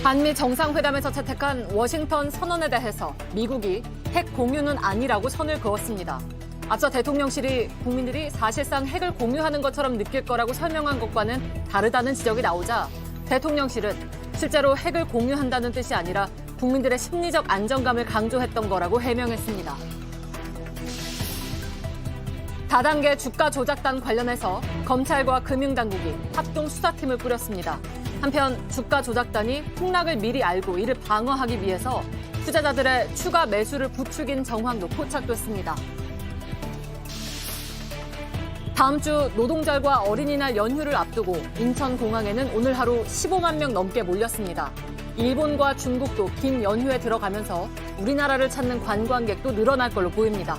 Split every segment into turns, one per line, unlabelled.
한미 정상회담에서 채택한 워싱턴 선언에 대해서 미국이 핵 공유는 아니라고 선을 그었습니다. 앞서 대통령실이 국민들이 사실상 핵을 공유하는 것처럼 느낄 거라고 설명한 것과는 다르다는 지적이 나오자 대통령실은 실제로 핵을 공유한다는 뜻이 아니라 국민들의 심리적 안정감을 강조했던 거라고 해명했습니다. 다단계 주가 조작단 관련해서 검찰과 금융당국이 합동 수사팀을 꾸렸습니다. 한편 주가 조작단이 폭락을 미리 알고 이를 방어하기 위해서 투자자들의 추가 매수를 부추긴 정황도 포착됐습니다. 다음 주 노동절과 어린이날 연휴를 앞두고 인천공항에는 오늘 하루 15만 명 넘게 몰렸습니다. 일본과 중국도 긴 연휴에 들어가면서 우리나라를 찾는 관광객도 늘어날 걸로 보입니다.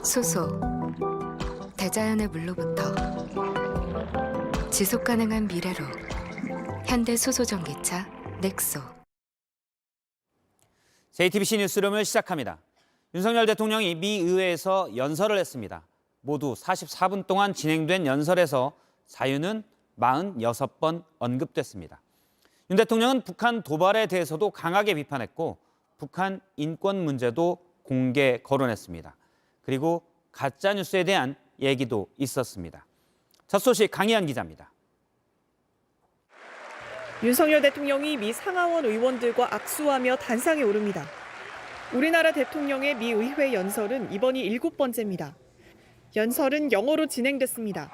수소, 대자연의 물로부터 지속가능한 미래로 현대 수소전기차 넥소.
JTBC 뉴스룸을 시작합니다. 윤석열 대통령이 미 의회에서 연설을 했습니다. 모두 44분 동안 진행된 연설에서 자유는 46번 언급됐습니다. 윤 대통령은 북한 도발에 대해서도 강하게 비판했고 북한 인권 문제도 공개 거론했습니다. 그리고 가짜뉴스에 대한 얘기도 있었습니다. 첫 소식 강희안 기자입니다.
윤석열 대통령이 미 상하원 의원들과 악수하며 단상에 오릅니다. 우리나라 대통령의 미 의회 연설은 이번이 7번째입니다. 연설은 영어로 진행됐습니다.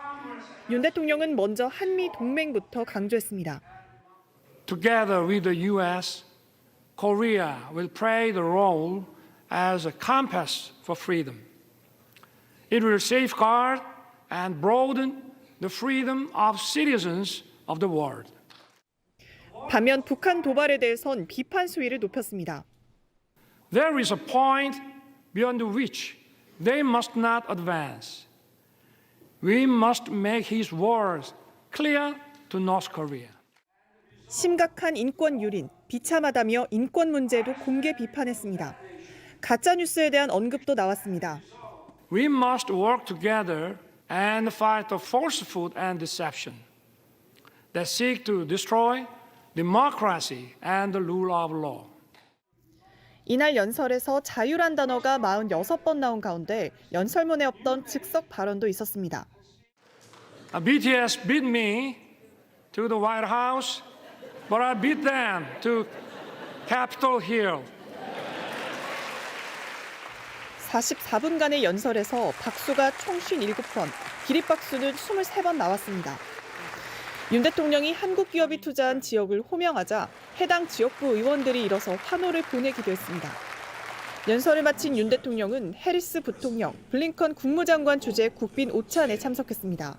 윤 대통령은 먼저 한미 동맹부터 강조했습니다.
Together with the U.S., Korea will play the role as a compass for freedom. It will safeguard and broaden the freedom of citizens of the world.
반면 북한 도발에 대해선 비판 수위를 높였습니다.
There is a point beyond which they must not advance. We must make his words clear to North Korea.
심각한 인권 유린, 비참하다며 인권 문제도 공개 비판했습니다. 가짜뉴스에 대한 언급도 나왔습니다.
We must work together and fight the falsehood and deception that seek to destroy democracy and the rule of law.
이날 연설에서 자유란 단어가 46번 나온 가운데 연설문에 없던 즉석 발언도 있었습니다.
BTS beat me to the White House, but I beat them to Capitol Hill.
44분간의 연설에서 박수가 총 57번, 기립박수는 23번 나왔습니다. 윤 대통령이 한국 기업이 투자한 지역을 호명하자 해당 지역구 의원들이 일어서 환호를 보내기도 했습니다. 연설을 마친 윤 대통령은 해리스 부통령, 블링컨 국무장관 주재 국빈 오찬에 참석했습니다.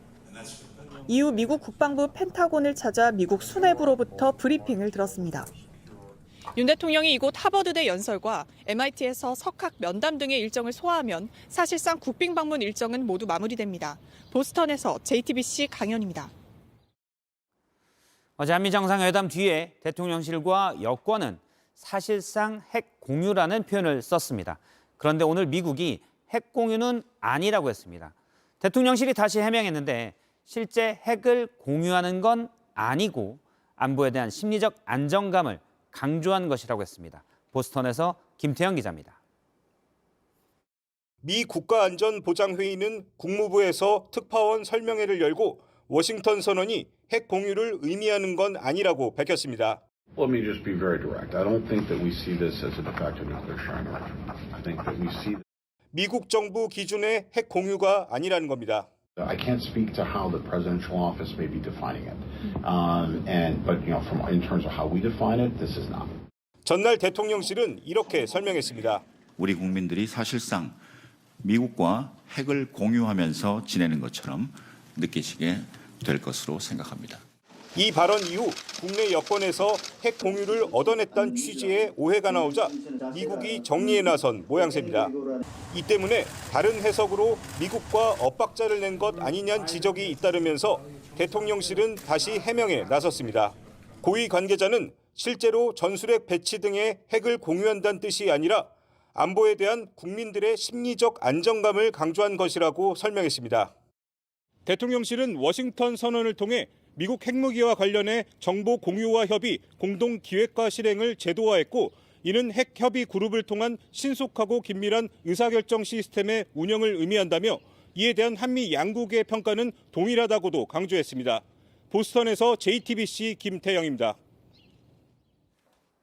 이후 미국 국방부 펜타곤을 찾아 미국 수뇌부로부터 브리핑을 들었습니다. 윤 대통령이 이곳 하버드대 연설과 MIT에서 석학 면담 등의 일정을 소화하면 사실상 국빈 방문 일정은 모두 마무리됩니다. 보스턴에서 JTBC 강연입니다.
어제 한미 정상회담 뒤에 대통령실과 여권은 사실상 핵 공유라는 표현을 썼습니다. 그런데 오늘 미국이 핵 공유는 아니라고 했습니다. 대통령실이 다시 해명했는데 실제 핵을 공유하는 건 아니고 안보에 대한 심리적 안정감을 강조한 것이라고 했습니다. 보스턴에서 김태형 기자입니다.
미 국가안전보장회의는 국무부에서 특파원 설명회를 열고 워싱턴 선언이 핵 공유를 의미하는 건 아니라고 밝혔습니다.
Let me just be very direct. I don't think that we see this as a de facto nuclear framework. I think that we see.
미국 정부 기준의 핵 공유가 아니라는 겁니다.
I can't speak to how the presidential office may be defining it, but in terms of how we define it, this is not.
전날 대통령실은 이렇게 설명했습니다.
우리 국민들이 사실상 미국과 핵을 공유하면서 지내는 것처럼 느끼시게 될 것으로 생각합니다.
이 발언 이후 국내 여권에서 핵 공유를 얻어냈다는 취지의 오해가 나오자 미국이 정리에 나선 모양새입니다. 이 때문에 다른 해석으로 미국과 엇박자를 낸 것 아니냐는 지적이 잇따르면서 대통령실은 다시 해명에 나섰습니다. 고위 관계자는 실제로 전술핵 배치 등의 핵을 공유한다는 뜻이 아니라 안보에 대한 국민들의 심리적 안정감을 강조한 것이라고 설명했습니다. 대통령실은 워싱턴 선언을 통해 미국 핵무기와 관련해 정보 공유와 협의, 공동 기획과 실행을 제도화했고 이는 핵 협의 그룹을 통한 신속하고 긴밀한 의사결정 시스템의 운영을 의미한다며 이에 대한 한미 양국의 평가는 동일하다고도 강조했습니다. 보스턴에서 JTBC 김태영입니다.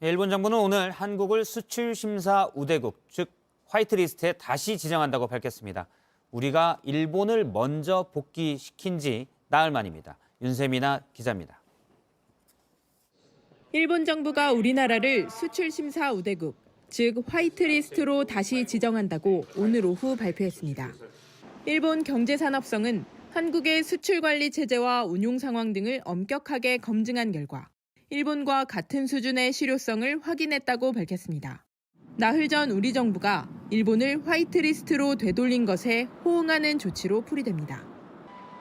일본 정부는 오늘 한국을 수출심사 우대국, 즉 화이트리스트에 다시 지정한다고 밝혔습니다. 우리가 일본을 먼저 복귀시킨 지 나흘 만입니다. 윤세미나 기자입니다.
일본 정부가 우리나라를 수출심사 우대국, 즉 화이트리스트로 다시 지정한다고 오늘 오후 발표했습니다. 일본 경제산업성은 한국의 수출관리 체제와 운용 상황 등을 엄격하게 검증한 결과 일본과 같은 수준의 실효성을 확인했다고 밝혔습니다. 나흘 전 우리 정부가 일본을 화이트리스트로 되돌린 것에 호응하는 조치로 풀이됩니다.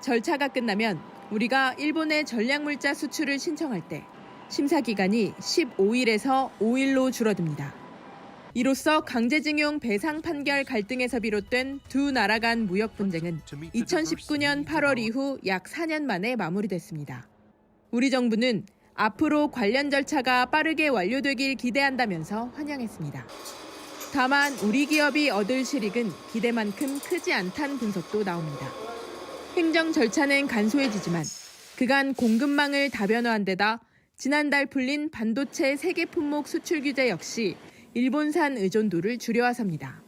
절차가 끝나면 우리가 일본의 전략물자 수출을 신청할 때 심사 기간이 15일에서 5일로 줄어듭니다. 이로써 강제징용 배상 판결 갈등에서 비롯된 두 나라 간 무역 분쟁은 2019년 8월 이후 약 4년 만에 마무리됐습니다. 우리 정부는 앞으로 관련 절차가 빠르게 완료되길 기대한다면서 환영했습니다. 다만 우리 기업이 얻을 실익은 기대만큼 크지 않다는 분석도 나옵니다. 행정 절차는 간소해지지만 그간 공급망을 다변화한 데다 지난달 풀린 반도체 세계 품목 수출 규제 역시 일본산 의존도를 줄여와서입니다.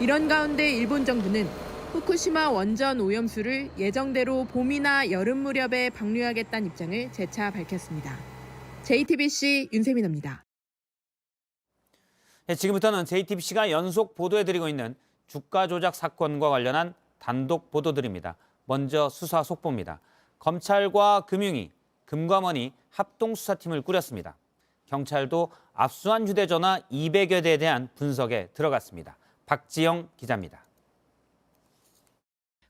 이런 가운데 일본 정부는 후쿠시마 원전 오염수를 예정대로 봄이나 여름 무렵에 방류하겠다는 입장을 재차 밝혔습니다. JTBC 윤세민입니다.
네, 지금부터는 JTBC가 연속 보도해드리고 있는 주가 조작 사건과 관련한 단독 보도들입니다. 먼저 수사 속보입니다. 검찰과 금융위, 금감원이 합동수사팀을 꾸렸습니다. 경찰도 압수한 휴대전화 200여 대에 대한 분석에 들어갔습니다. 박지영 기자입니다.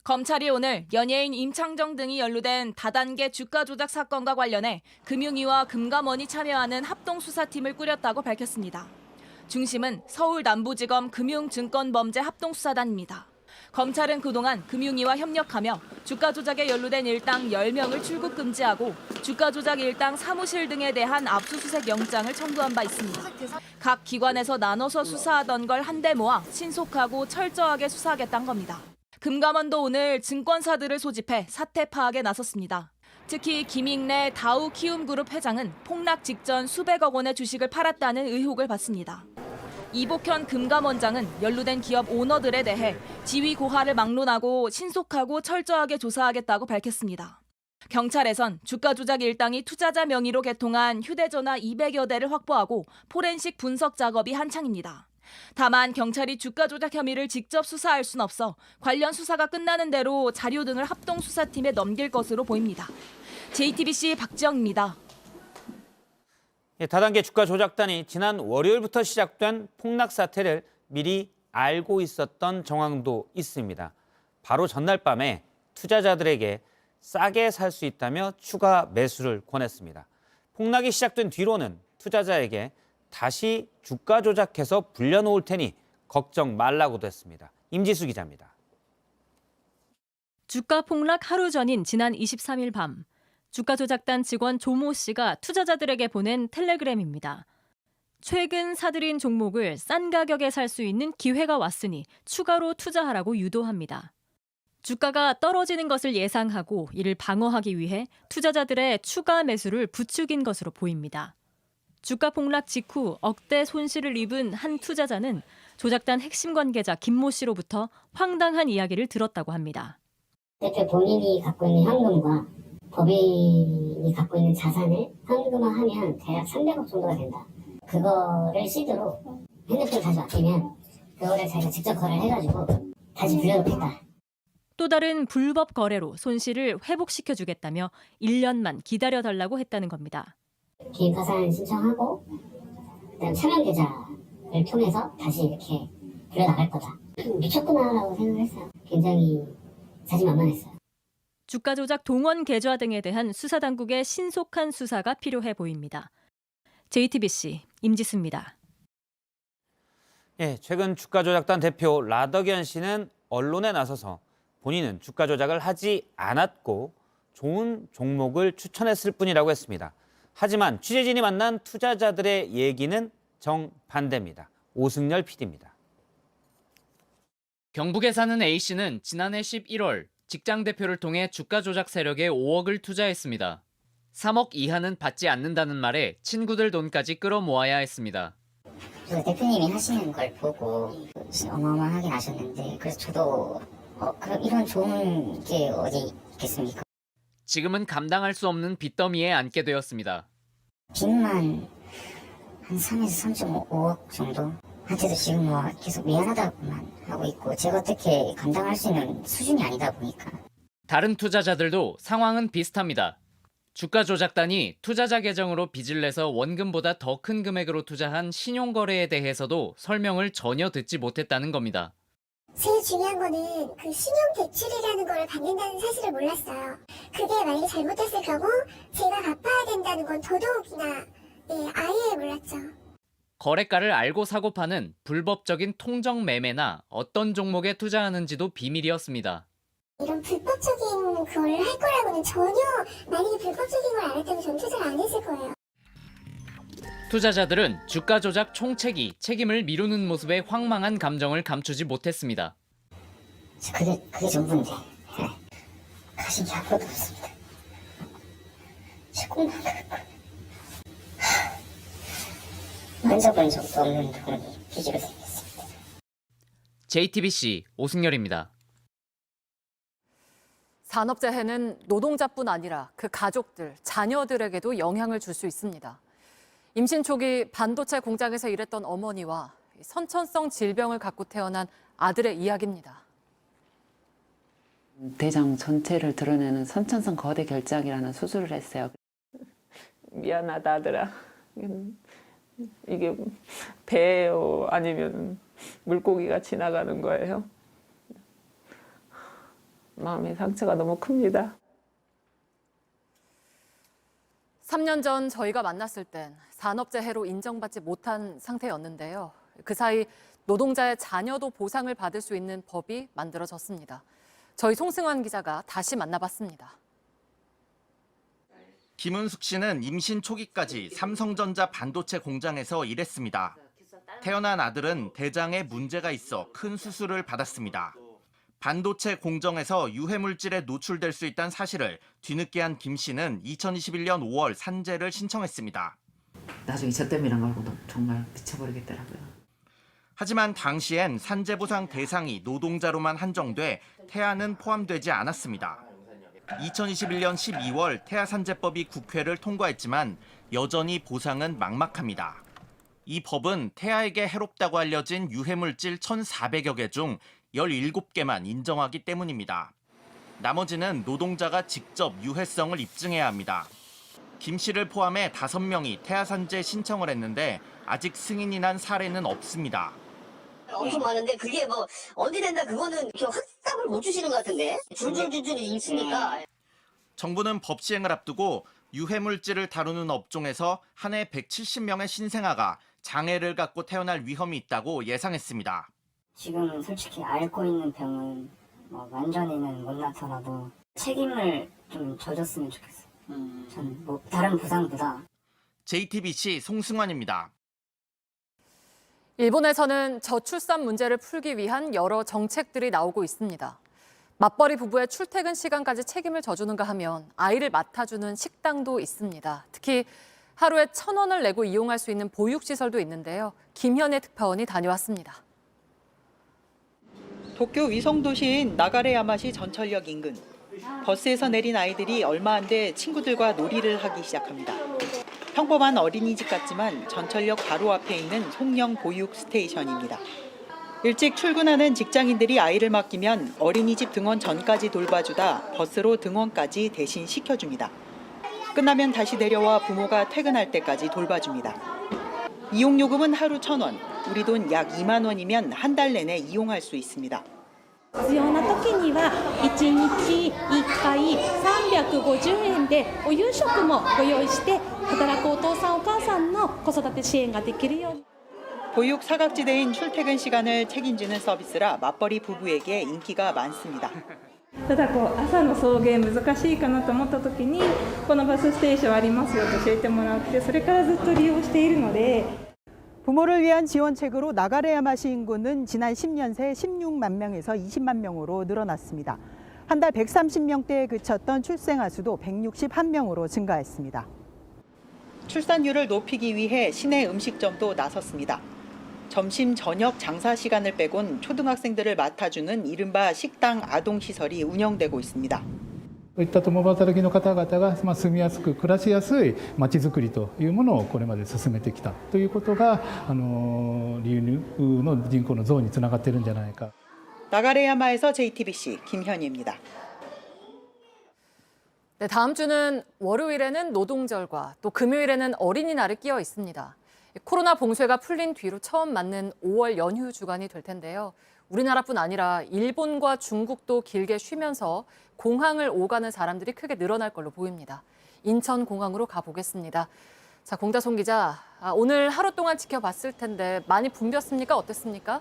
검찰이 오늘 연예인 임창정 등이 연루된 다단계 주가 조작 사건과 관련해 금융위와 금감원이 참여하는 합동수사팀을 꾸렸다고 밝혔습니다. 중심은 서울 남부지검 금융증권범죄 합동수사단입니다. 검찰은 그동안 금융위와 협력하며 주가 조작에 연루된 일당 10명을 출국 금지하고 주가 조작 일당 사무실 등에 대한 압수수색 영장을 청구한 바 있습니다. 각 기관에서 나눠서 수사하던 걸 한데 모아 신속하고 철저하게 수사하겠다는 겁니다. 금감원도 오늘 증권사들을 소집해 사태 파악에 나섰습니다. 특히 김익래 다우키움그룹 회장은 폭락 직전 수백억 원의 주식을 팔았다는 의혹을 받습니다. 이복현 금감원장은 연루된 기업 오너들에 대해 지위 고하를 막론하고 신속하고 철저하게 조사하겠다고 밝혔습니다. 경찰에선 주가 조작 일당이 투자자 명의로 개통한 휴대전화 200여 대를 확보하고 포렌식 분석 작업이 한창입니다. 다만 경찰이 주가 조작 혐의를 직접 수사할 순 없어 관련 수사가 끝나는 대로 자료 등을 합동수사팀에 넘길 것으로 보입니다. JTBC 박지영입니다.
다단계 주가 조작단이 지난 월요일부터 시작된 폭락 사태를 미리 알고 있었던 정황도 있습니다. 바로 전날 밤에 투자자들에게 싸게 살 수 있다며 추가 매수를 권했습니다. 폭락이 시작된 뒤로는 투자자에게 다시 주가 조작해서 불려놓을 테니 걱정 말라고도 했습니다. 임지수 기자입니다.
주가 폭락 하루 전인 지난 23일 밤, 주가 조작단 직원 조모 씨가 투자자들에게 보낸 텔레그램입니다. 최근 사들인 종목을 싼 가격에 살 수 있는 기회가 왔으니 추가로 투자하라고 유도합니다. 주가가 떨어지는 것을 예상하고 이를 방어하기 위해 투자자들의 추가 매수를 부추긴 것으로 보입니다. 주가 폭락 직후 억대 손실을 입은 한 투자자는 조작단 핵심 관계자 김모 씨로부터 황당한 이야기를 들었다고 합니다.
대표 본인이 갖고 있는 현금과 법인이 갖고 있는 자산을 현금화하면 대략 300억 정도가 된다. 그거를 시드로 핸드폰 다시 맡기면 그거를 자기가 직접 거래를 해가지고 다시 불려놓겠다.
또 다른 불법 거래로 손실을 회복시켜주겠다며 1년만 기다려달라고 했다는 겁니다.
개인 파산 신청하고 그다음 차명 계좌를 통해서 다시 이렇게 불려나갈 거다. 미쳤구나라고 생각을 했어요. 굉장히 자신만만했어요.
주가 조작 동원 계좌 등에 대한 수사당국의 신속한 수사가 필요해 보입니다. JTBC 임지수입니다.
최근 주가 조작단 대표 라덕연 씨는 언론에 나서서 본인은 주가 조작을 하지 않았고 좋은 종목을 추천했을 뿐이라고 했습니다. 하지만 취재진이 만난 투자자들의 얘기는 정반대입니다. 오승열 PD입니다.
경북에 사는 A씨는 지난해 11월 직장 대표를 통해 주가 조작 세력에 5억을 투자했습니다. 3억 이하는 받지 않는다는 말에 친구들 돈까지 끌어모아야 했습니다.
대표님이 하시는 걸 보고 어마어마하게 나셨는데 그래서 저도 그럼 이런 좋은 게 어디 있겠습니까?
지금은 감당할 수 없는 빚더미에 앉게 되었습니다.
빚만 한 3에서 3.5억 정도? 한테도 지금 뭐 계속 미안하다고만 하고 있고 제가 어떻게 감당할 수 있는 수준이 아니다 보니까.
다른 투자자들도 상황은 비슷합니다. 주가 조작단이 투자자 계정으로 빚을 내서 원금보다 더 큰 금액으로 투자한 신용거래에 대해서도 설명을 전혀 듣지 못했다는 겁니다.
제일 중요한 거는 그 신용 대출이라는 걸 받는다는 사실을 몰랐어요. 그게 만약에 잘못됐을 경우 제가 갚아야 된다는 건 더더욱이나 아예 몰랐죠.
거래가를 알고 사고 파는 불법적인 통정 매매나 어떤 종목에 투자하는지도 비밀이었습니다.
이런 불법적인 걸 할 거라고는 전혀 만약에 불법적인 걸 알았다면 전 투자를 안 했을 거예요.
투자자들은 주가 조작 총책이 책임을 미루는 모습에 황망한 감정을 감추지 못했습니다.
그게 전부인데 가진 게 아무것도 없습니다. 제 꿈만 그거예요. 만져본 적도 없는 돈이 빚으로 생겼습니다.
JTBC 오승열입니다.
산업재해는 노동자뿐 아니라 그 가족들, 자녀들에게도 영향을 줄 수 있습니다. 임신 초기 반도체 공장에서 일했던 어머니와 선천성 질병을 갖고 태어난 아들의 이야기입니다.
대장 전체를 드러내는 선천성 거대 결장이라는 수술을 했어요.
미안하다 아들아. 이게 배예요? 아니면 물고기가 지나가는 거예요? 마음의 상처가 너무 큽니다.
3년 전 저희가 만났을 땐 산업재해로 인정받지 못한 상태였는데요. 그 사이 노동자의 자녀도 보상을 받을 수 있는 법이 만들어졌습니다. 저희 송승환 기자가 다시 만나봤습니다.
김은숙 씨는 임신 초기까지 삼성전자 반도체 공장에서 일했습니다. 태어난 아들은 대장에 문제가 있어 큰 수술을 받았습니다. 반도체 공정에서 유해물질에 노출될 수 있다는 사실을 뒤늦게 한 김 씨는 2021년 5월 산재를 신청했습니다.
나중에 저 때문이란 걸 알고 정말 미쳐버리겠더라고요.
하지만 당시엔 산재보상 대상이 노동자로만 한정돼 태아는 포함되지 않았습니다. 2021년 12월 태아산재법이 국회를 통과했지만 여전히 보상은 막막합니다. 이 법은 태아에게 해롭다고 알려진 유해물질 1,400여 개 중 17개만 인정하기 때문입니다. 나머지는 노동자가 직접 유해성을 입증해야 합니다. 김 씨를 포함해 5명이 태아산재 신청을 했는데 아직 승인이 난 사례는 없습니다.
엄청 많은데 그게 뭐 언제 된다 그거는 확답을 못 주시는 것 같은데 줄줄줄줄 있으니까.
정부는 법 시행을 앞두고 유해물질을 다루는 업종에서 한 해 170명의 신생아가 장애를 갖고 태어날 위험이 있다고 예상했습니다.
지금 솔직히 앓고 있는 병은 완전히는 못 나타나도 책임을 좀 져줬으면 좋겠어요. 저는 뭐 다른 보상보다.
JTBC 송승환입니다.
일본에서는 저출산 문제를 풀기 위한 여러 정책들이 나오고 있습니다. 맞벌이 부부의 출퇴근 시간까지 책임을 져주는가 하면 아이를 맡아주는 식당도 있습니다. 특히 하루에 1,000원을 내고 이용할 수 있는 보육시설도 있는데요. 김현애 특파원이 다녀왔습니다.
도쿄 위성도시인 나가레야마시 전철역 인근. 버스에서 내린 아이들이 얼마 안 돼 친구들과 놀이를 하기 시작합니다. 평범한 어린이집 같지만 전철역 바로 앞에 있는 송영 보육 스테이션입니다. 일찍 출근하는 직장인들이 아이를 맡기면 어린이집 등원 전까지 돌봐주다 버스로 등원까지 대신 시켜줍니다. 끝나면 다시 내려와 부모가 퇴근할 때까지 돌봐줍니다. 이용요금은 하루 1,000원, 우리 돈 약 2만 원이면 한 달 내내 이용할 수 있습니다.
必要な時には1日1回350円でお夕食もご用意して働くお父さんお母さんの子育て支援ができるように.
보육 사각지대인 출퇴근 시간을 책임지는 서비스라 맞벌이 부부에게 인기가 많습니다.
ただ朝の送迎難しいかなと思った時にこのバスステーションありますよと教えてもらってそれからずっと利用しているので
부모를 위한 지원책으로 나가레야마시 인구는 지난 10년 새 16만 명에서 20만 명으로 늘어났습니다. 한 달 130명대에 그쳤던 출생아 수도 161명으로 증가했습니다.
출산율을 높이기 위해 시내 음식점도 나섰습니다. 점심, 저녁 장사 시간을 빼곤 초등학생들을 맡아주는 이른바 식당 아동시설이 운영되고 있습니다.
こういった共働きの方々が住みやすく暮らしやすいまちづくりというものをこれまで進めてきたということが流入の人口の増につながっているんじゃないか.
나가레야마에서 JTBC 김현희입니다.
네, 다음 주는 월요일에는 노동절과 또 금요일에는 어린이날이 끼어 있습니다. 코로나 봉쇄가 풀린 뒤로 처음 맞는 5월 연휴 주간이 될 텐데요. 우리나라뿐 아니라 일본과 중국도 길게 쉬면서 공항을 오가는 사람들이 크게 늘어날 걸로 보입니다. 인천공항으로 가보겠습니다. 자, 공다송 기자, 오늘 하루 동안 지켜봤을 텐데 많이 붐볐습니까? 어땠습니까?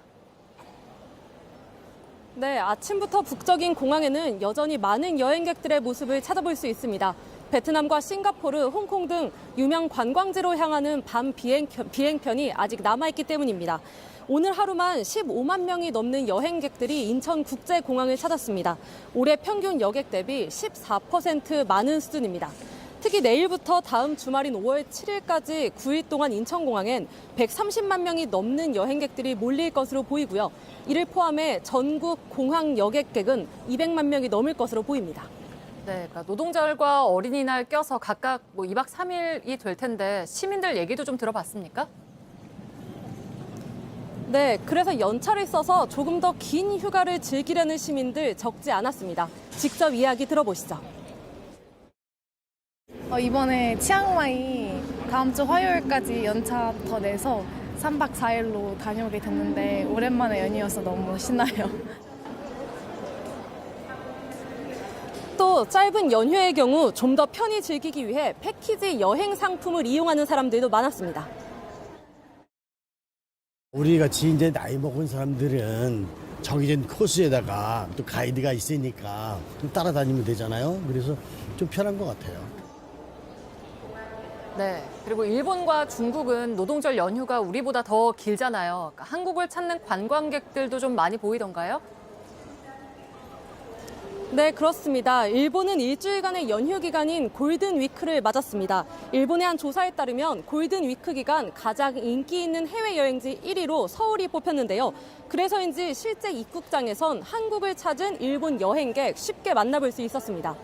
네, 아침부터 북적인 공항에는 여전히 많은 여행객들의 모습을 찾아볼 수 있습니다. 베트남과 싱가포르, 홍콩 등 유명 관광지로 향하는 밤 비행편이 아직 남아있기 때문입니다. 오늘 하루만 15만 명이 넘는 여행객들이 인천국제공항을 찾았습니다. 올해 평균 여객 대비 14% 많은 수준입니다. 특히 내일부터 다음 주말인 5월 7일까지 9일 동안 인천공항엔 130만 명이 넘는 여행객들이 몰릴 것으로 보이고요. 이를 포함해 전국 공항 여객객은 200만 명이 넘을 것으로 보입니다.
네, 그러니까 노동절과 어린이날 껴서 각각 2박 3일이 될 텐데 시민들 얘기도 좀 들어봤습니까?
네, 그래서 연차를 써서 조금 더 긴 휴가를 즐기려는 시민들 적지 않았습니다. 직접 이야기 들어보시죠.
이번에 치앙마이 다음 주 화요일까지 연차 더 내서 3박 4일로 다녀오게 됐는데 오랜만에 연휴여서 너무 신나요.
또 짧은 연휴의 경우 좀 더 편히 즐기기 위해 패키지 여행 상품을 이용하는 사람들도 많았습니다.
우리 같이 이제 나이 먹은 사람들은 정해진 코스에다가 또 가이드가 있으니까 좀 따라다니면 되잖아요. 그래서 좀 편한 것 같아요.
네, 그리고 일본과 중국은 노동절 연휴가 우리보다 더 길잖아요. 그러니까 한국을 찾는 관광객들도 좀 많이 보이던가요?
네, 그렇습니다. 일본은 일주일간의 연휴 기간인 골든 위크를 맞았습니다. 일본의 한 조사에 따르면 골든 위크 기간 가장 인기 있는 해외 여행지 1위로 서울이 뽑혔는데요. 그래서인지 실제 입국장에선 한국을 찾은 일본 여행객 쉽게 만나볼 수 있었습니다.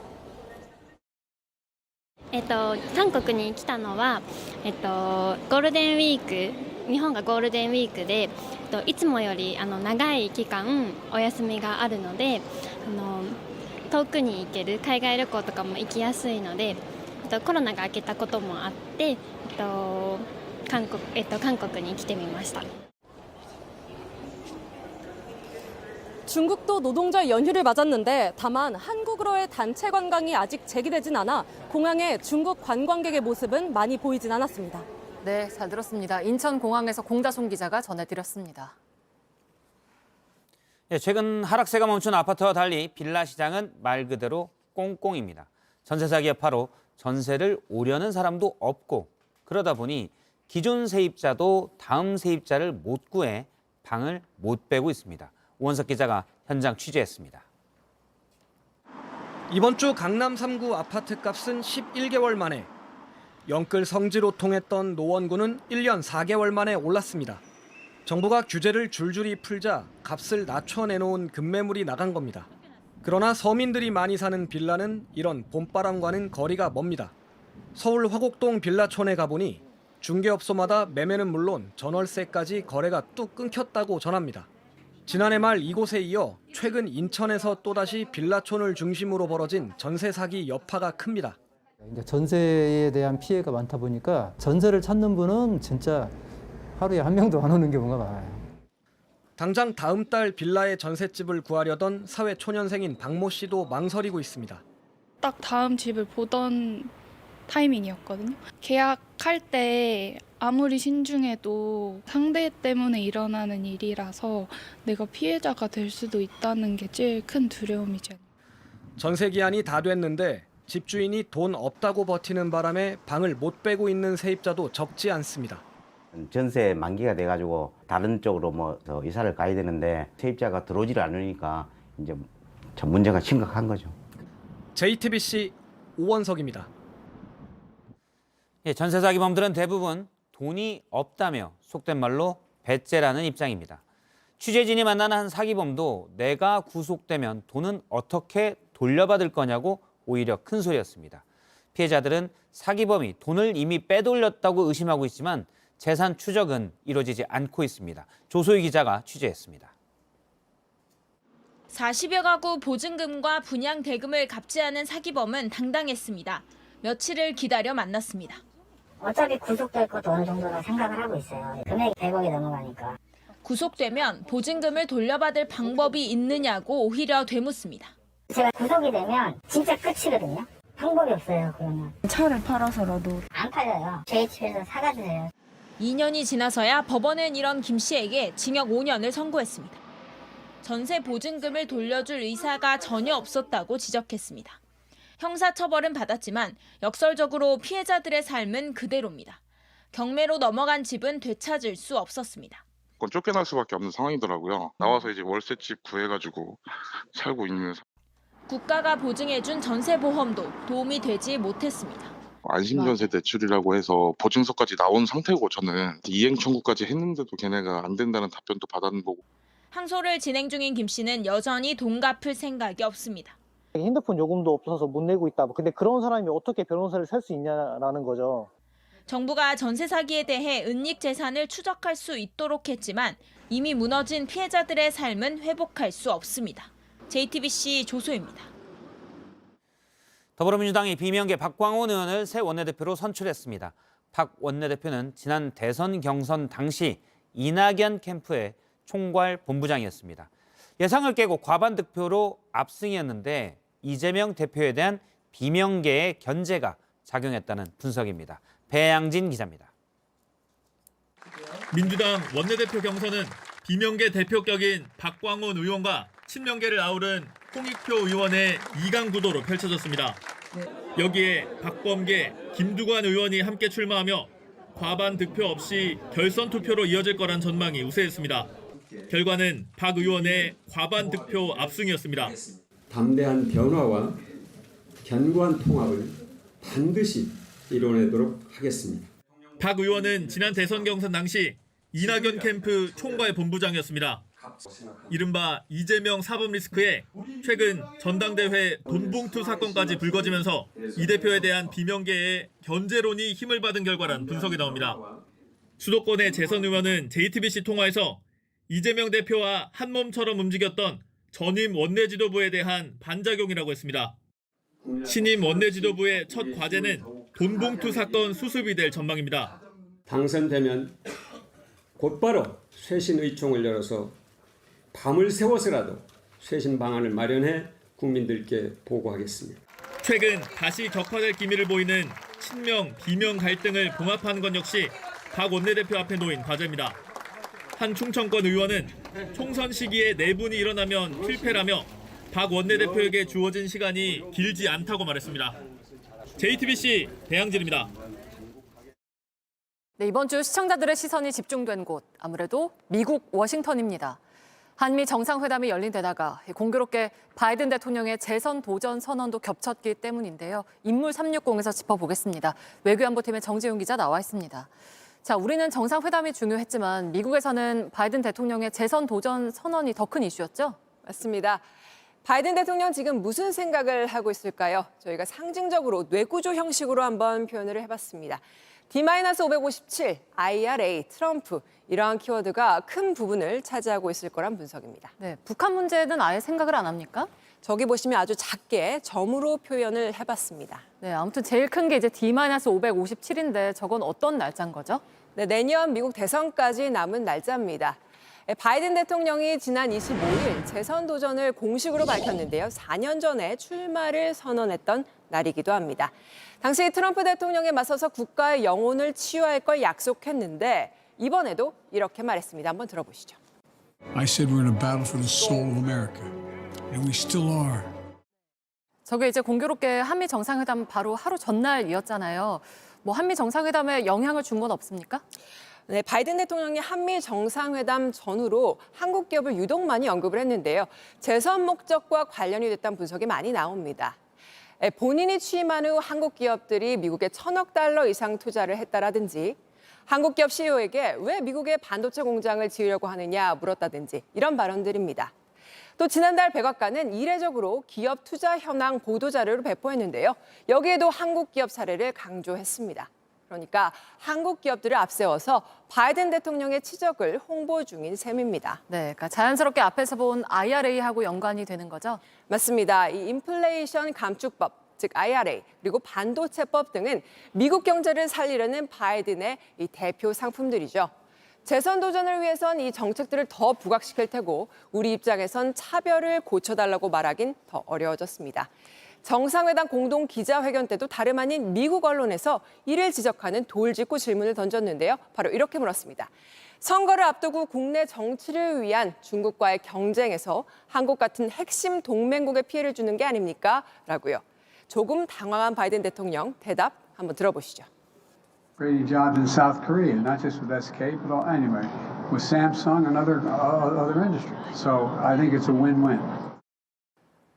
韓国に来たのは、ゴールデンウィーク、日本がゴールデンウィークで、いつもより長い期間お休みがあるので、遠くに行ける海外旅行とかも行きやすいので、コロナが明けたこともあって、韓国に来てみました。
중국도 노동절 연휴를 맞았는데 다만 한국으로의 단체 관광이 아직 재개되진 않아 공항에 중국 관광객의 모습은 많이 보이진 않았습니다.
네, 잘 들었습니다. 인천공항에서 공다송 기자가 전해드렸습니다.
네, 최근 하락세가 멈춘 아파트와 달리 빌라 시장은 말 그대로 꽁꽁입니다. 전세 사기 여파로 전세를 오려는 사람도 없고 그러다 보니 기존 세입자도 다음 세입자를 못 구해 방을 못 빼고 있습니다. 오원석 기자가 현장 취재했습니다.
이번 주 강남 3구 아파트 값은 11개월 만에, 영끌 성지로 통했던 노원구는 1년 4개월 만에 올랐습니다. 정부가 규제를 줄줄이 풀자 값을 낮춰내놓은 급매물이 나간 겁니다. 그러나 서민들이 많이 사는 빌라는 이런 봄바람과는 거리가 멉니다. 서울 화곡동 빌라촌에 가보니 중개업소마다 매매는 물론 전월세까지 거래가 뚝 끊겼다고 전합니다. 지난해 말 이곳에 이어 최근 인천에서 또다시 빌라촌을 중심으로 벌어진 전세 사기 여파가 큽니다.
이제 전세에 대한 피해가 많다 보니까 전세를 찾는 분은 진짜 하루에 한 명도 안 오는 경우가 많아요.
당장 다음 달 빌라의 전셋집을 구하려던 사회 초년생인 박모 씨도 망설이고 있습니다.
딱 다음 집을 보던 타이밍이었거든요. 계약할 때 아무리 신중해도 상대 때문에 일어나는 일이라서 내가 피해자가 될 수도 있다는 게 제일 큰 두려움이죠.
전세 기한이 다 됐는데 집주인이 돈 없다고 버티는 바람에 방을 못 빼고 있는 세입자도 적지 않습니다.
전세 만기가 돼가지고 다른 쪽으로 이사를 가야 되는데 세입자가 들어오지를 않으니까 이제 전 문제가 심각한 거죠.
JTBC 오원석입니다.
예, 전세 사기범들은 대부분 돈이 없다며 속된 말로 배째라는 입장입니다. 취재진이 만나는 한 사기범도 내가 구속되면 돈은 어떻게 돌려받을 거냐고 오히려 큰 소리였습니다. 피해자들은 사기범이 돈을 이미 빼돌렸다고 의심하고 있지만 재산 추적은 이루어지지 않고 있습니다. 조소희 기자가 취재했습니다.
40여 가구 보증금과 분양 대금을 갚지 않은 사기범은 당당했습니다. 며칠을 기다려 만났습니다.
어차피 구속될 것도 어느 정도는 생각을 하고 있어요. 금액이 100억이 넘어가니까.
구속되면 보증금을 돌려받을 방법이 있느냐고 오히려 되묻습니다.
제가 구속이 되면 진짜 끝이거든요. 방법이 없어요, 그러면.
차를 팔아서라도.
안 팔려요. 저희 집에서 사가주세요.
2년이 지나서야 법원은 이런 김 씨에게 징역 5년을 선고했습니다. 전세 보증금을 돌려줄 의사가 전혀 없었다고 지적했습니다. 형사처벌은 받았지만 역설적으로 피해자들의 삶은 그대로입니다. 경매로 넘어간 집은 되찾을 수 없었습니다.
쫓겨날 수밖에 없는 상황이더라고요. 나와서 이제 월세집 구해가지고 살고 있는.
국가가 보증해준 전세보험도 도움이 되지 못했습니다.
안심전세 대출이라고 해서 보증서까지 나온 상태고 저는 이행 청구까지 했는데도 걔네가 안 된다는 답변도 받았는 거고.
항소를 진행 중인 김 씨는 여전히 돈 갚을 생각이 없습니다.
핸드폰 요금도 없어서 못 내고 있다. 근데 그런 사람이 어떻게 변호사를 살 수 있냐라는 거죠.
정부가 전세 사기에 대해 은닉 재산을 추적할 수 있도록 했지만 이미 무너진 피해자들의 삶은 회복할 수 없습니다. JTBC 조소입니다.
더불어민주당이 비명계 박광온 의원을 새 원내대표로 선출했습니다. 박 원내대표는 지난 대선 경선 당시 이낙연 캠프의 총괄 본부장이었습니다. 예상을 깨고 과반 득표로 압승이었는데 이재명 대표에 대한 비명계의 견제가 작용했다는 분석입니다. 배양진 기자입니다.
민주당 원내대표 경선은 비명계 대표격인 박광온 의원과 친명계를 아우른 홍익표 의원의 2강 구도로 펼쳐졌습니다. 여기에 박범계, 김두관 의원이 함께 출마하며 과반 득표 없이 결선 투표로 이어질 거란 전망이 우세했습니다. 결과는 박 의원의 과반 득표 압승이었습니다.
담대한 변화와 견고한 통합을 반드시 이뤄내도록 하겠습니다.
박 의원은 지난 대선 경선 당시 이낙연 캠프 총괄 본부장이었습니다. 이른바 이재명 사법 리스크에 최근 전당대회 돈봉투 사건까지 불거지면서 이 대표에 대한 비명계의 견제론이 힘을 받은 결과란 분석이 나옵니다. 수도권의 재선 의원은 JTBC 통화에서 이재명 대표와 한 몸처럼 움직였던 전임 원내지도부에 대한 반작용이라고 했습니다. 신임 원내지도부의 첫 과제는 돈봉투 사건 수습이 될 전망입니다.
당선되면 곧바로 쇄신 의총을 열어서 밤을 새워서라도 쇄신 방안을 마련해 국민들께 보고하겠습니다.
최근 다시 격화될 기미를 보이는 친명, 비명 갈등을 봉합하는 건 역시 박 원내대표 앞에 놓인 과제입니다. 한 충청권 의원은 총선 시기에 내분이 일어나면 필패라며 박 원내대표에게 주어진 시간이 길지 않다고 말했습니다. JTBC 배양진입니다.
네, 이번 주 시청자들의 시선이 집중된 곳, 아무래도 미국 워싱턴입니다. 한미 정상회담이 열린 데다가 공교롭게 바이든 대통령의 재선 도전 선언도 겹쳤기 때문인데요. 인물 360에서 짚어보겠습니다. 외교안보팀의 정지훈 기자 나와 있습니다. 자, 우리는 정상회담이 중요했지만 미국에서는 바이든 대통령의 재선 도전 선언이 더 큰 이슈였죠?
맞습니다. 바이든 대통령 지금 무슨 생각을 하고 있을까요? 저희가 상징적으로 뇌구조 형식으로 한번 표현을 해봤습니다. D-557, IRA, 트럼프 이러한 키워드가 큰 부분을 차지하고 있을 거란 분석입니다.
네, 북한 문제는 아예 생각을 안 합니까?
저기 보시면 아주 작게 점으로 표현을 해봤습니다.
네, 아무튼 제일 큰 게 이제 D-557인데 저건 어떤 날짜인 거죠?
네, 내년 미국 대선까지 남은 날짜입니다. 바이든 대통령이 지난 25일 재선 도전을 공식으로 밝혔는데요. 4년 전에 출마를 선언했던 날이기도 합니다. 당시 트럼프 대통령에 맞서서 국가의 영혼을 치유할 걸 약속했는데 이번에도 이렇게 말했습니다. 한번 들어보시죠.
I said we're in a battle for the soul of America, and we still are.
저게 이제 공교롭게 한미 정상회담 바로 하루 전날이었잖아요. 뭐 한미 정상회담에 영향을 준 건 없습니까?
네, 바이든 대통령이 한미 정상회담 전후로 한국 기업을 유독 많이 언급을 했는데요. 재선 목적과 관련이 됐다는 분석이 많이 나옵니다. 본인이 취임한 후 한국 기업들이 미국에 1,000억 달러 이상 투자를 했다라든지 한국 기업 CEO에게 왜 미국에 반도체 공장을 지으려고 하느냐 물었다든지 이런 발언들입니다. 또 지난달 백악관은 이례적으로 기업 투자 현황 보도 자료를 배포했는데요. 여기에도 한국 기업 사례를 강조했습니다. 그러니까 한국 기업들을 앞세워서 바이든 대통령의 치적을 홍보 중인 셈입니다.
네, 그러니까 자연스럽게 앞에서 본 IRA하고 연관이 되는 거죠?
맞습니다. 이 인플레이션 감축법, 즉 IRA, 그리고 반도체법 등은 미국 경제를 살리려는 바이든의 이 대표 상품들이죠. 재선 도전을 위해선 이 정책들을 더 부각시킬 테고 우리 입장에선 차별을 고쳐달라고 말하긴 더 어려워졌습니다. 정상회담 공동 기자회견 때도 다름 아닌 미국 언론에서 이를 지적하는 돌직구 질문을 던졌는데요. 바로 이렇게 물었습니다. 선거를 앞두고 국내 정치를 위한 중국과의 경쟁에서 한국 같은 핵심 동맹국에 피해를 주는 게 아닙니까? 라고요. 조금 당황한 바이든 대통령 대답 한번 들어보시죠.
Creating jobs in South Korea, not just with SK, but anyway, with Samsung and other industries. So I think it's a win-win.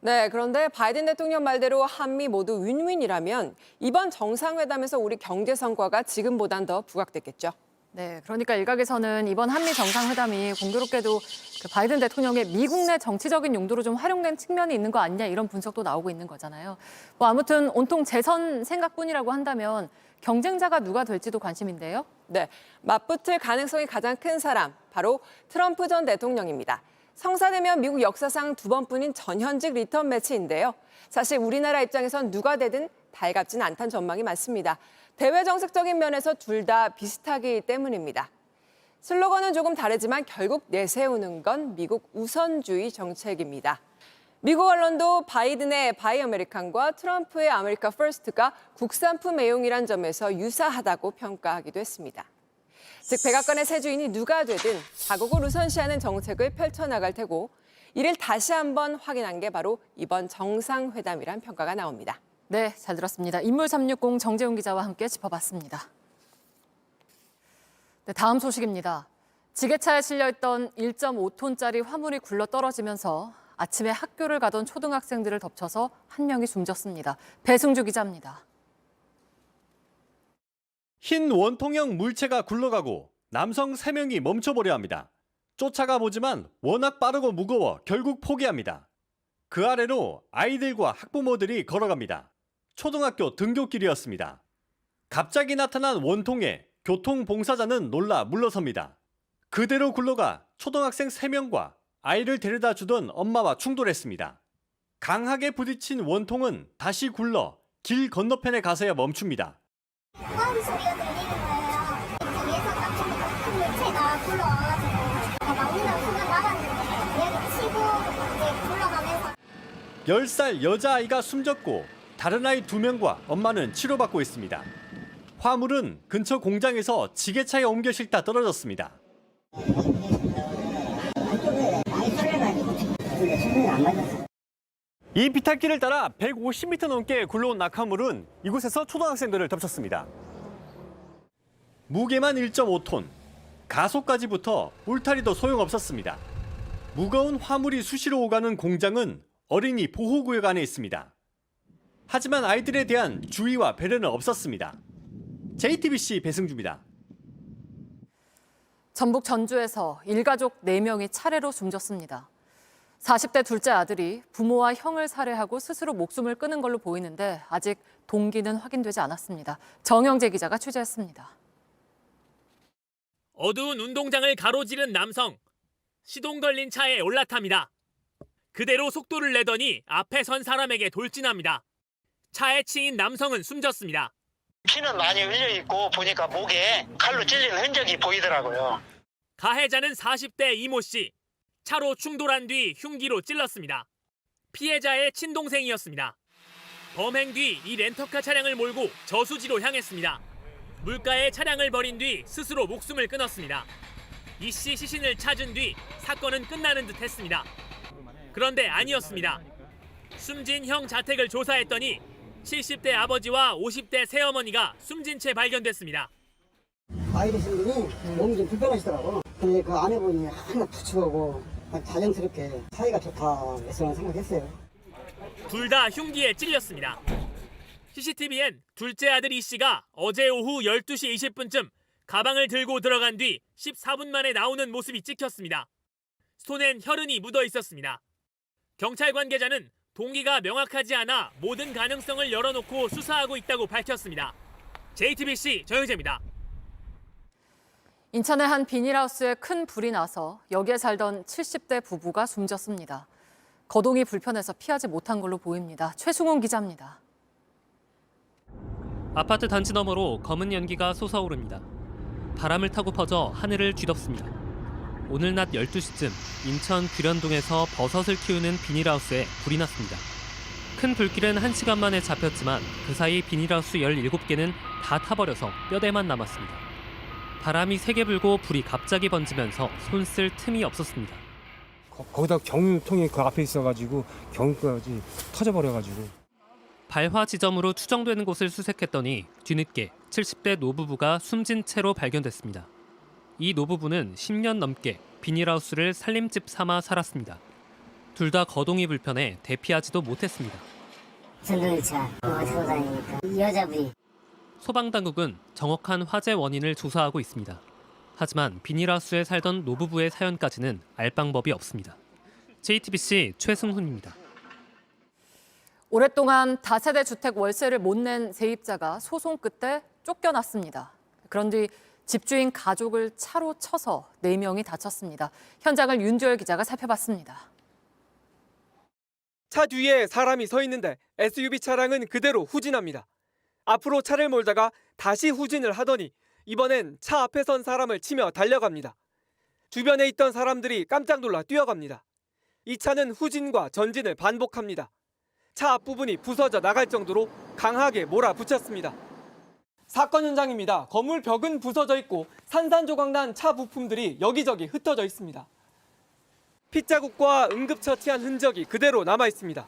네, 그런데 바이든 대통령 말대로 한미 모두 윈윈이라면 이번 정상회담에서 우리 경제 성과가 지금보단 더 부각됐겠죠.
네, 그러니까 일각에서는 이번 한미 정상회담이 공교롭게도 그 바이든 대통령의 미국 내 정치적인 용도로 좀 활용된 측면이 있는 거 아니냐 이런 분석도 나오고 있는 거잖아요. 뭐 아무튼 온통 재선 생각뿐이라고 한다면 경쟁자가 누가 될지도 관심인데요.
네, 맞붙을 가능성이 가장 큰 사람 바로 트럼프 전 대통령입니다. 성사되면 미국 역사상 2번뿐인 전현직 리턴 매치인데요. 사실 우리나라 입장에선 누가 되든 달갑진 않다는 전망이 많습니다. 대외 정책적인 면에서 둘 다 비슷하기 때문입니다. 슬로건은 조금 다르지만 결국 내세우는 건 미국 우선주의 정책입니다. 미국 언론도 바이든의 바이 아메리칸과 트럼프의 아메리카 퍼스트가 국산품 애용이란 점에서 유사하다고 평가하기도 했습니다. 즉 백악관의 새 주인이 누가 되든 자국을 우선시하는 정책을 펼쳐나갈 테고 이를 다시 한번 확인한 게 바로 이번 정상회담이란 평가가 나옵니다.
네, 잘 들었습니다. 인물 360 정재훈 기자와 함께 짚어봤습니다. 네, 다음 소식입니다. 지게차에 실려있던 1.5톤짜리 화물이 굴러떨어지면서 아침에 학교를 가던 초등학생들을 덮쳐서 한 명이 숨졌습니다. 배승주 기자입니다.
흰 원통형 물체가 굴러가고 남성 3명이 멈춰보려 합니다. 쫓아가 보지만 워낙 빠르고 무거워 결국 포기합니다. 그 아래로 아이들과 학부모들이 걸어갑니다. 초등학교 등굣길이었습니다. 갑자기 나타난 원통에 교통봉사자는 놀라 물러섭니다. 그대로 굴러가 초등학생 3명과 아이를 데려다 주던 엄마와 충돌했습니다. 강하게 부딪힌 원통은 다시 굴러 길 건너편에 가서야 멈춥니다.
소리 소리가 들리는 거예요. 위에서 깜짝 큰 물체가 굴러와가지고 막는다고 순간 나갔는데 얘를 치고 이제 굴러가면서
10살 여자아이가 숨졌고 다른 아이 2명과 엄마는 치료받고 있습니다. 화물은 근처 공장에서 지게차에 옮겨 싣다 떨어졌습니다. 이 비탈길을 따라 150m 넘게 굴러온 낙하물은 이곳에서 초등학생들을 덮쳤습니다. 무게만 1.5톤, 가속까지 붙어 울타리도 소용없었습니다. 무거운 화물이 수시로 오가는 공장은 어린이 보호구역 안에 있습니다. 하지만 아이들에 대한 주의와 배려는 없었습니다. JTBC 배승주입니다.
전북 전주에서 일가족 4명이 차례로 숨졌습니다. 40대 둘째 아들이 부모와 형을 살해하고 스스로 목숨을 끊은 걸로 보이는데 아직 동기는 확인되지 않았습니다. 정영재 기자가 취재했습니다.
어두운 운동장을 가로지른 남성. 시동 걸린 차에 올라탑니다. 그대로 속도를 내더니 앞에 선 사람에게 돌진합니다. 차에 치인 남성은 숨졌습니다.
피는 많이 흘려있고 보니까 목에 칼로 찔린 흔적이 보이더라고요.
가해자는 40대 이모 씨. 차로 충돌한 뒤 흉기로 찔렀습니다. 피해자의 친동생이었습니다. 범행 뒤 이 렌터카 차량을 몰고 저수지로 향했습니다. 물가에 차량을 버린 뒤 스스로 목숨을 끊었습니다. 이 씨 시신을 찾은 뒤 사건은 끝나는 듯 했습니다. 그런데 아니었습니다. 숨진 형 자택을 조사했더니 70대 아버지와 50대 새어머니가 숨진 채 발견됐습니다.
나이 드신 분이 몸이 좀 불편하시더라고. 근데 그 아내분이 하나 부추하고 다정스럽게 사이가 좋다 해서 생각했어요.
둘 다 흉기에 찔렸습니다. CCTV엔 둘째 아들 이 씨가 어제 오후 12시 20분쯤 가방을 들고 들어간 뒤 14분 만에 나오는 모습이 찍혔습니다. 손엔 혈흔이 묻어 있었습니다. 경찰 관계자는 동기가 명확하지 않아 모든 가능성을 열어놓고 수사하고 있다고 밝혔습니다. JTBC 정영재입니다.
인천의 한 비닐하우스에 큰 불이 나서 여기에 살던 70대 부부가 숨졌습니다. 거동이 불편해서 피하지 못한 걸로 보입니다. 최승훈 기자입니다.
아파트 단지 너머로 검은 연기가 솟아오릅니다. 바람을 타고 퍼져 하늘을 뒤덮습니다. 오늘 낮 12시쯤 인천 규련동에서 버섯을 키우는 비닐하우스에 불이 났습니다. 큰 불길은 1시간 만에 잡혔지만 그 사이 비닐하우스 17개는 다 타버려서 뼈대만 남았습니다. 바람이 세게 불고 불이 갑자기 번지면서 손 쓸 틈이 없었습니다.
거기다 경유통이 그 앞에 있어가지고 경유까지 터져버려가지고.
발화 지점으로 추정되는 곳을 수색했더니 뒤늦게 70대 노부부가 숨진 채로 발견됐습니다. 이 노부부는 10년 넘게 비닐하우스를 살림집 삼아 살았습니다. 둘 다 거동이 불편해 대피하지도 못했습니다.
전동차 들고 다니니까 이 여자분이.
소방당국은 정확한 화재 원인을 조사하고 있습니다. 하지만 비닐하우스에 살던 노부부의 사연까지는 알 방법이 없습니다. JTBC 최승훈입니다.
오랫동안 다세대 주택 월세를 못 낸 세입자가 소송 끝에 쫓겨났습니다. 그런 뒤 집주인 가족을 차로 쳐서 4명이 다쳤습니다. 현장을 윤주열 기자가 살펴봤습니다.
차 뒤에 사람이 서 있는데 SUV 차량은 그대로 후진합니다. 앞으로 차를 몰다가 다시 후진을 하더니 이번엔 차 앞에 선 사람을 치며 달려갑니다. 주변에 있던 사람들이 깜짝 놀라 뛰어갑니다. 이 차는 후진과 전진을 반복합니다. 차 앞부분이 부서져 나갈 정도로 강하게 몰아붙였습니다. 사건 현장입니다. 건물 벽은 부서져 있고 산산조각난 차 부품들이 여기저기 흩어져 있습니다. 핏자국과 응급처치한 흔적이 그대로 남아 있습니다.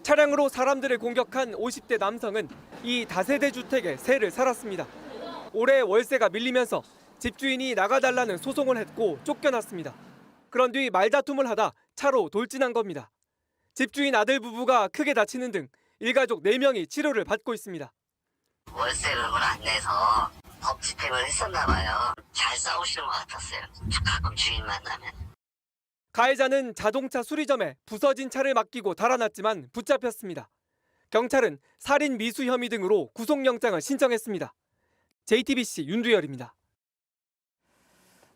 차량으로 사람들을 공격한 50대 남성은 이 다세대 주택에 새를 살았습니다. 올해 월세가 밀리면서 집주인이 나가달라는 소송을 했고 쫓겨났습니다. 그런 뒤 말다툼을 하다 차로 돌진한 겁니다. 집주인 아들 부부가 크게 다치는 등 일가족 4명이 치료를 받고 있습니다.
월세를 안 내서 법 집행을 했었나 봐요. 잘 싸우시는 것 같았어요. 가끔 주인 만나면.
가해자는 자동차 수리점에 부서진 차를 맡기고 달아났지만 붙잡혔습니다. 경찰은 살인 미수 혐의 등으로 구속영장을 신청했습니다. JTBC 윤두열입니다.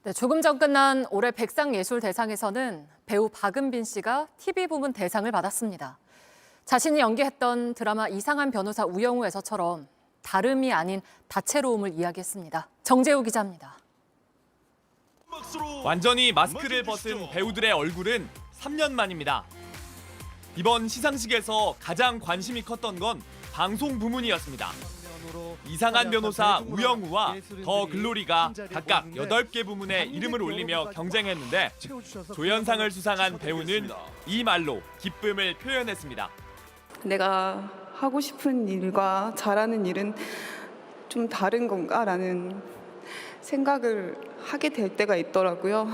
네, 조금 전 끝난 올해 백상예술대상에서는 배우 박은빈 씨가 TV 부문 대상을 받았습니다. 자신이 연기했던 드라마 이상한 변호사 우영우에서처럼 다름이 아닌 다채로움을 이야기했습니다. 정재우 기자입니다.
완전히 마스크를 벗은 배우들의 얼굴은 3년 만입니다. 이번 시상식에서 가장 관심이 컸던 건 방송 부문이었습니다. 이상한 변호사 우영우와 더 글로리가 각각 8개 부문에 이름을 올리며 경쟁했는데 조연상을 수상한 배우는 이 말로 기쁨을 표현했습니다.
내가 하고 싶은 일과 잘하는 일은 좀 다른 건가라는 생각을 하게 될 때가 있더라고요.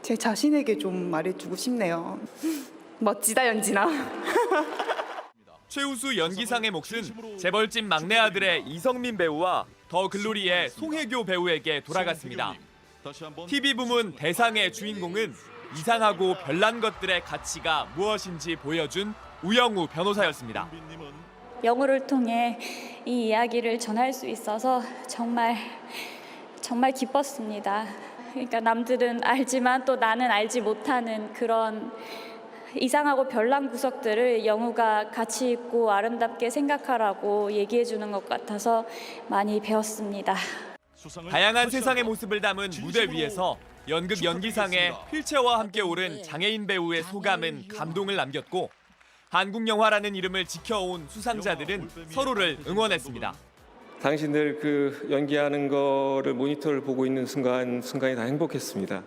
제 자신에게 좀 말해주고 싶네요. 멋지다, 연진아.
최우수 연기상의 몫은 재벌집 막내 아들의 이성민 배우와 더 글로리의 송혜교 배우에게 돌아갔습니다. TV 부문 대상의 주인공은 이상하고 별난 것들의 가치가 무엇인지 보여준 우영우 변호사였습니다.
영우를 통해 이 이야기를 전할 수 있어서 정말 기뻤습니다. 그러니까 남들은 알지만 또 나는 알지 못하는 그런 이상하고 별난 구석들을 영우가 가치 있고 아름답게 생각하라고 얘기해 주는 것 같아서 많이 배웠습니다.
다양한 세상의 모습을 담은 무대 위에서 연극 연기상에 휠체어와 함께 오른 장애인 배우의 소감은 감동을 남겼고 한국 영화라는 이름을 지켜온 수상자들은 서로를 응원했습니다.
당신들 그 연기하는 거를 모니터를 보고 있는 순간이 다 행복했습니다.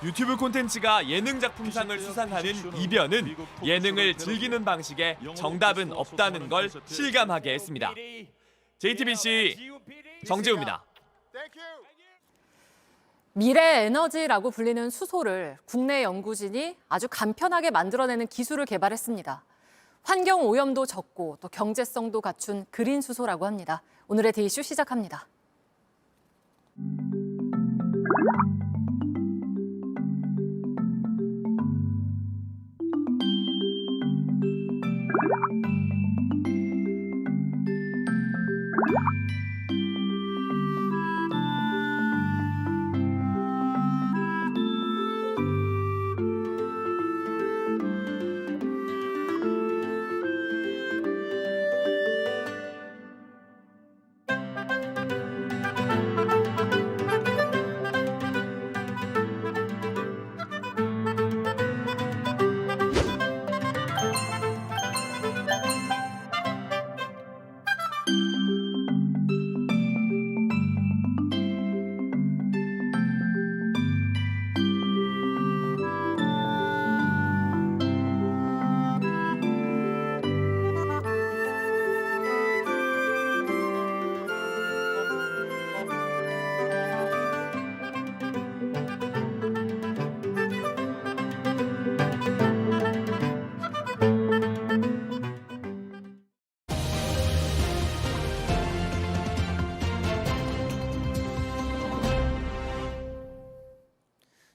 유튜브 콘텐츠가 예능 작품상을 수상하는 이변은 예능을 즐기는 방식에 정답은 없다는 걸 실감하게 했습니다. JTBC 정재우입니다.
미래 에너지라고 불리는 수소를 국내 연구진이 아주 간편하게 만들어내는 기술을 개발했습니다. 환경 오염도 적고 또 경제성도 갖춘 그린 수소라고 합니다. 오늘의 데이슈 시작합니다.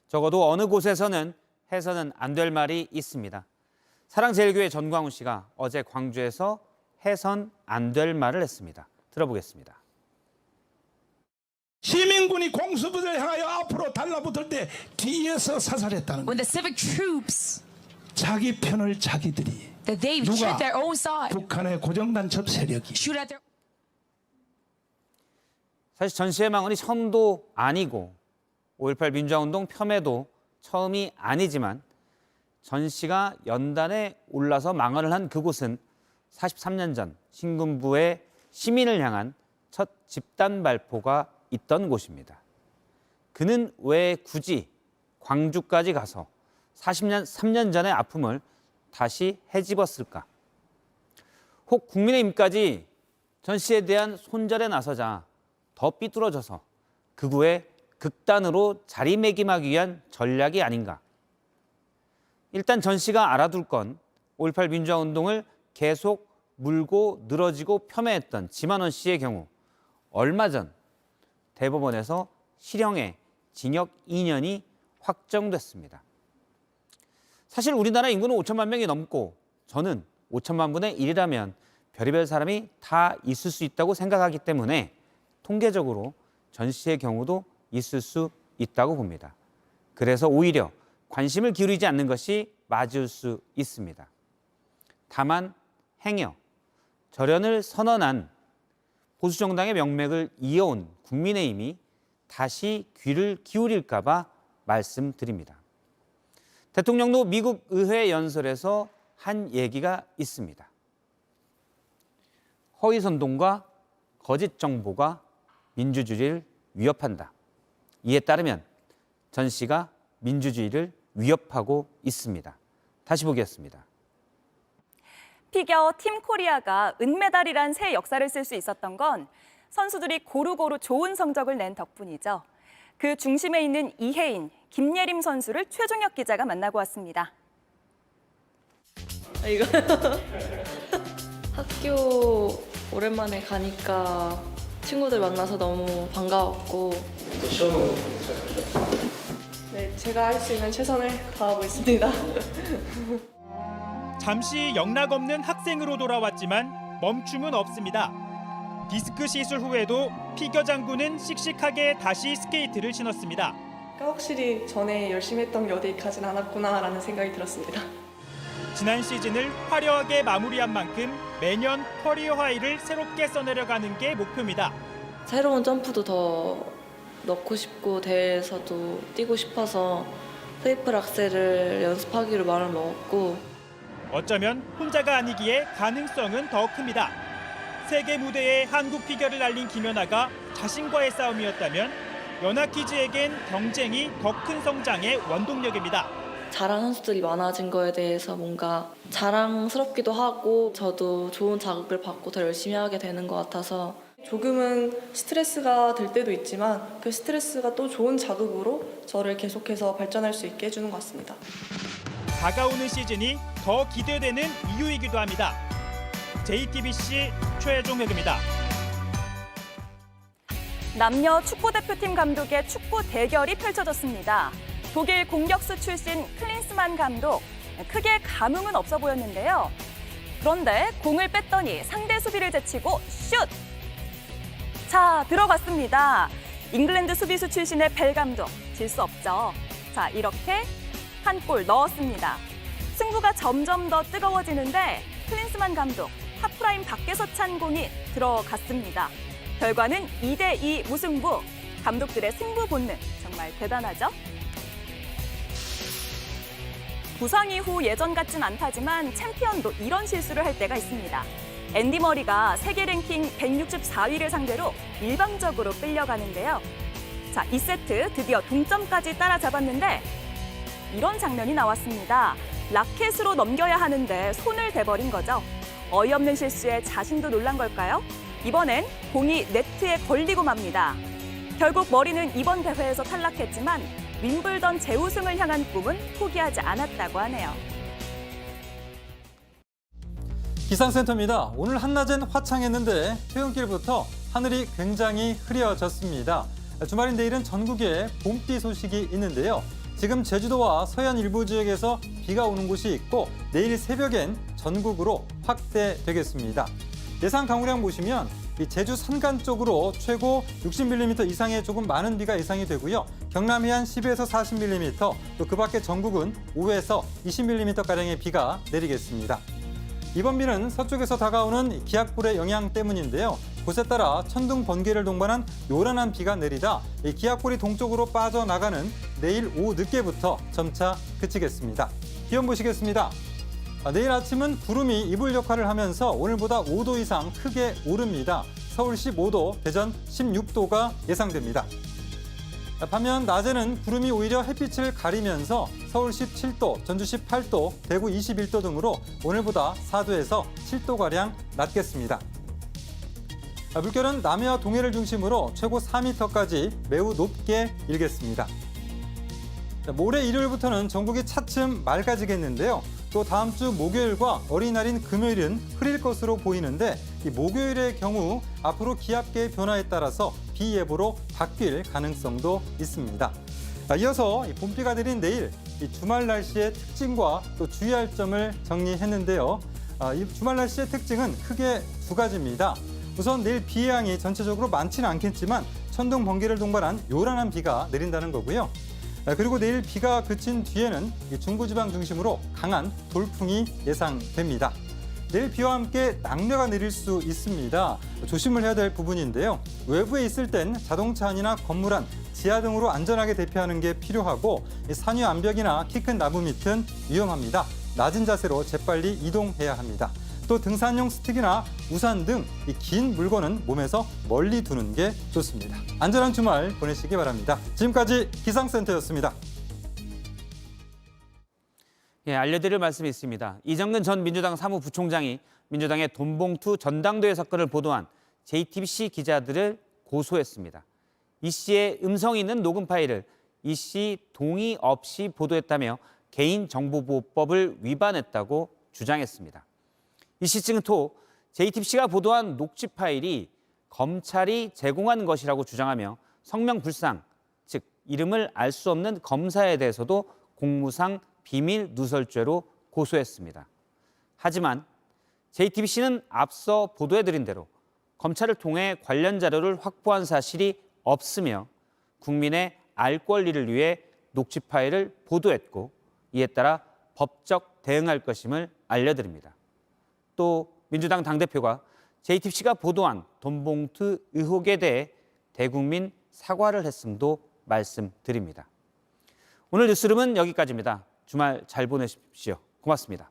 적어도 어느 곳에서는 해서는 안 될 말이 있습니다. 사랑제일교회 전광훈 씨가 어제 광주에서 해선 안 될 말을 했습니다. 들어보겠습니다.
시민군이 공수부대를 향하여 앞으로 달라붙을 때 뒤에서 사살했다는 거예요.
When the civic troops
자기 편을 자기들이
that they
누가
shoot their own side.
북한의 고정단첩 세력이
Shoot at their
사실 전시회 망언이 처음도 아니고 5.18 민주화운동 폄훼도 처음이 아니지만 전 씨가 연단에 올라서 망언을 한 그곳은 43년 전 신군부의 시민을 향한 첫 집단 발포가 있던 곳입니다. 그는 왜 굳이 광주까지 가서 3년 전의 아픔을 다시 헤집었을까? 혹 국민의힘까지 전 씨에 대한 손절에 나서자 더 삐뚤어져서 극우의 극단으로 자리매김하기 위한 전략이 아닌가. 일단 전 씨가 알아둘 건 5.18 민주화운동을 계속 물고 늘어지고 폄훼했던 지만원 씨의 경우 얼마 전 대법원에서 실형에 징역 2년이 확정됐습니다. 사실 우리나라 인구는 5천만 명이 넘고 저는 5천만 분의 1이라면 별의별 사람이 다 있을 수 있다고 생각하기 때문에 통계적으로 전 씨의 경우도 있을 수 있다고 봅니다. 그래서 오히려 관심을 기울이지 않는 것이 맞을 수 있습니다. 다만 행여 절연을 선언한 보수정당의 명맥을 이어온 국민의힘이 다시 귀를 기울일까 봐 말씀드립니다. 대통령도 미국 의회 연설에서 한 얘기가 있습니다. 허위선동과 거짓 정보가 민주주의를 위협한다. 이에 따르면 전 씨가 민주주의를 위협하고 있습니다. 다시 보겠습니다.
피겨 팀 코리아가 은메달이란 새 역사를 쓸 수 있었던 건 선수들이 고루고루 좋은 성적을 낸 덕분이죠. 그 중심에 있는 이혜인, 김예림 선수를 최종혁 기자가 만나고 왔습니다.
이거 학교 오랜만에 가니까 친구들 만나서 너무 반가웠고 네, 제가 할 수 있는 최선을 다하고 있습니다.
잠시 영락 없는 학생으로 돌아왔지만 멈춤은 없습니다. 디스크 시술 후에도 피겨 장군은 씩씩하게 다시 스케이트를 신었습니다.
확실히 전에 열심히 했던 게 어디 가진 않았구나라는 생각이 들었습니다.
지난 시즌을 화려하게 마무리한 만큼 매년 커리어 하이를 새롭게 써내려가는 게 목표입니다.
새로운 점프도 더 넣고 싶고 대회에서도 뛰고 싶어서 트리플 악셀을 연습하기로 마음을 먹었고
어쩌면 혼자가 아니기에 가능성은 더 큽니다. 세계 무대에 한국 피겨를 날린 김연아가 자신과의 싸움이었다면 연합기지에겐 경쟁이 더 큰 성장의 원동력입니다.
잘한 선수들이 많아진 거에 대해서 뭔가 자랑스럽기도 하고 저도 좋은 자극을 받고 더 열심히 하게 되는 것 같아서 조금은 스트레스가 될 때도 있지만 그 스트레스가 또 좋은 자극으로 저를 계속해서 발전할 수 있게 해주는 것 같습니다.
다가오는 시즌이 더 기대되는 이유이기도 합니다. JTBC 최종 회입니다.
남녀 축구대표팀 감독의 축구 대결이 펼쳐졌습니다. 독일 공격수 출신 클린스만 감독, 크게 감흥은 없어 보였는데요. 그런데 공을 뺐더니 상대 수비를 제치고 슛! 자, 들어갔습니다. 잉글랜드 수비수 출신의 벨 감독, 질 수 없죠. 자, 이렇게 한 골 넣었습니다. 승부가 점점 더 뜨거워지는데 클린스만 감독, 하프라인 밖에서 찬 공이 들어갔습니다. 결과는 2대2 무승부. 감독들의 승부 본능 정말 대단하죠? 부상 이후 예전 같진 않다지만 챔피언도 이런 실수를 할 때가 있습니다. 앤디 머리가 세계 랭킹 164위를 상대로 일방적으로 끌려가는데요. 자, 2세트 드디어 동점까지 따라잡았는데 이런 장면이 나왔습니다. 라켓으로 넘겨야 하는데 손을 대버린 거죠. 어이없는 실수에 자신도 놀란 걸까요? 이번엔 공이 네트에 걸리고 맙니다. 결국 머리는 이번 대회에서 탈락했지만 윈블던 재우승을 향한 꿈은 포기하지 않았다고 하네요.
기상센터입니다. 오늘 한낮엔 화창했는데 퇴근길부터 하늘이 굉장히 흐려졌습니다. 주말인 내일은 전국에 봄비 소식이 있는데요. 지금 제주도와 서해안 일부 지역에서 비가 오는 곳이 있고 내일 새벽엔 전국으로 확대되겠습니다. 예상 강우량 보시면 이 제주 산간 쪽으로 최고 60mm 이상의 조금 많은 비가 예상이 되고요. 경남 해안 10에서 40mm, 또 그 밖에 전국은 5에서 20mm가량의 비가 내리겠습니다. 이번 비는 서쪽에서 다가오는 기압골의 영향 때문인데요. 곳에 따라 천둥, 번개를 동반한 요란한 비가 내리다 이 기압골이 동쪽으로 빠져나가는 내일 오후 늦게부터 점차 그치겠습니다. 기온 보시겠습니다. 내일 아침은 구름이 이불 역할을 하면서 오늘보다 5도 이상 크게 오릅니다. 서울 15도, 대전 16도가 예상됩니다. 반면 낮에는 구름이 오히려 햇빛을 가리면서 서울 17도, 전주 18도, 대구 21도 등으로 오늘보다 4도에서 7도가량 낮겠습니다. 물결은 남해와 동해를 중심으로 최고 4m까지 매우 높게 일겠습니다. 모레 일요일부터는 전국이 차츰 맑아지겠는데요. 또 다음 주 목요일과 어린이날인 금요일은 흐릴 것으로 보이는데 이 목요일의 경우 앞으로 기압계의 변화에 따라서 비 예보로 바뀔 가능성도 있습니다. 이어서 봄비가 내린 내일 이 주말 날씨의 특징과 또 주의할 점을 정리했는데요. 이 주말 날씨의 특징은 크게 두 가지입니다. 우선 내일 비의 양이 전체적으로 많지는 않겠지만 천둥, 번개를 동반한 요란한 비가 내린다는 거고요. 그리고 내일 비가 그친 뒤에는 중부지방 중심으로 강한 돌풍이 예상됩니다. 내일 비와 함께 낙뢰가 내릴 수 있습니다. 조심을 해야 될 부분인데요. 외부에 있을 땐 자동차 안이나 건물 안, 지하 등으로 안전하게 대피하는 게 필요하고 산위 암벽이나 키 큰 나무 밑은 위험합니다. 낮은 자세로 재빨리 이동해야 합니다. 또 등산용 스틱이나 우산 등 긴 물건은 몸에서 멀리 두는 게 좋습니다. 안전한 주말 보내시기 바랍니다. 지금까지 기상센터였습니다.
예, 알려드릴 말씀이 있습니다. 이정근 전 민주당 사무부총장이 민주당의 돈봉투 전당대회 사건을 보도한 JTBC 기자들을 고소했습니다. 이 씨의 음성이 있는 녹음 파일을 이 씨 동의 없이 보도했다며 개인정보보호법을 위반했다고 주장했습니다. 이 씨 측은 또 JTBC가 보도한 녹취 파일이 검찰이 제공한 것이라고 주장하며 성명불상, 즉 이름을 알 수 없는 검사에 대해서도 공무상 비밀 누설죄로 고소했습니다. 하지만 JTBC는 앞서 보도해드린 대로 검찰을 통해 관련 자료를 확보한 사실이 없으며 국민의 알 권리를 위해 녹취 파일을 보도했고 이에 따라 법적 대응할 것임을 알려드립니다. 또 민주당 당대표가 JTBC가 보도한 돈봉투 의혹에 대해 대국민 사과를 했음도 말씀드립니다. 오늘 뉴스룸은 여기까지입니다. 주말 잘 보내십시오. 고맙습니다.